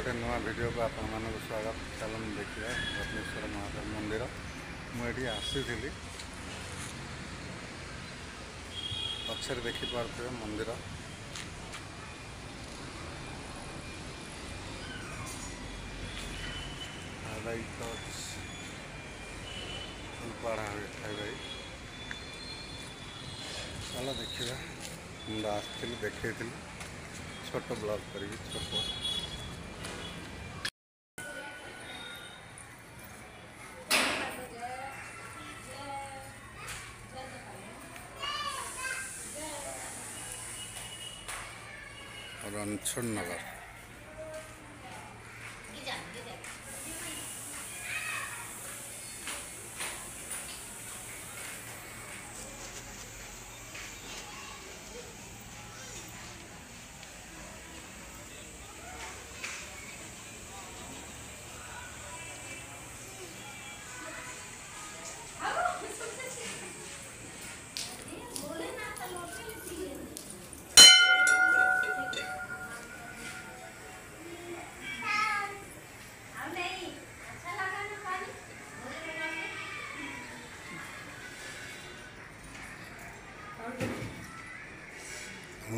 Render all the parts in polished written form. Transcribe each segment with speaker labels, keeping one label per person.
Speaker 1: गोटे नुआ वीडियो को आपण मानक स्वागत। चलो देखिए रत्नेश्वर महादेव मंदिर मुझे आसी पक्षर देखिपे मंदिर पढ़ा भाई चलो देखिए मुझे आसती देखे छोट ब्लॉग करी छोट रणछोड़ नगर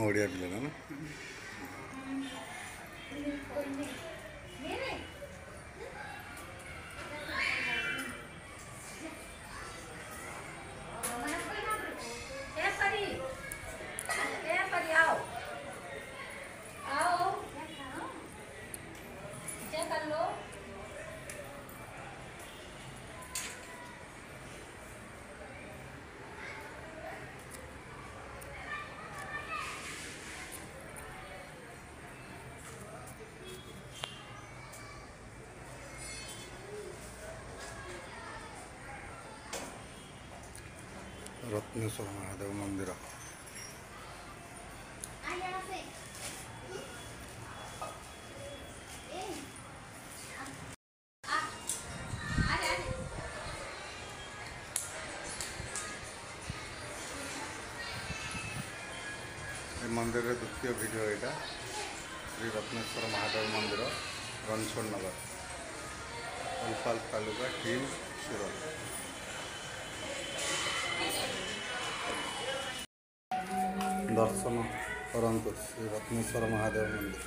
Speaker 1: ओडिया पिला ना रत्नेश्वर महादेव मंदिर मंदिर द्वितीय वीडियो यहाँ श्री रत्नेश्वर महादेव मंदिर रणछोड़ नगर उलपाल तालुका टीम सूरत दर्शन करंतु श्री रत्नेश्वर महादेव मंदिर।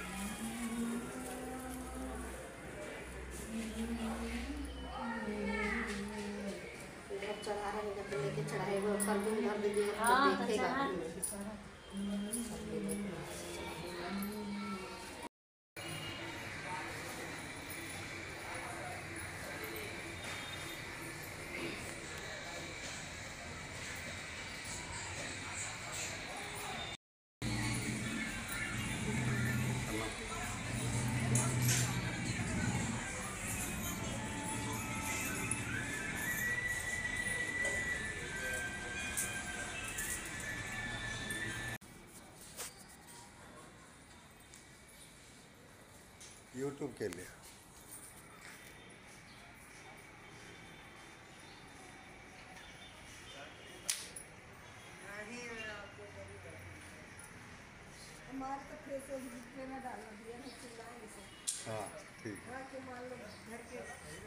Speaker 1: YouTube के लिए
Speaker 2: हमारे तो फेसबुक में डाल दिया है चिल्लाएंगे से।
Speaker 1: हाँ ठीक है।
Speaker 2: कि मान लो घर के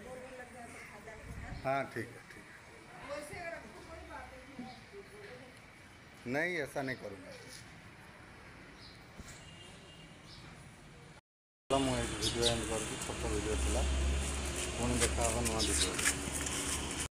Speaker 2: बोलने लग गए तो खा जाते हैं।
Speaker 1: हाँ ठीक है
Speaker 2: वैसे अगर आपको कोई बात
Speaker 1: नहीं ऐसा नहीं करूँगा। मुझे वीडियो एंड करके छोट वीडियो थी पुणी देखा नुआ वीडियो।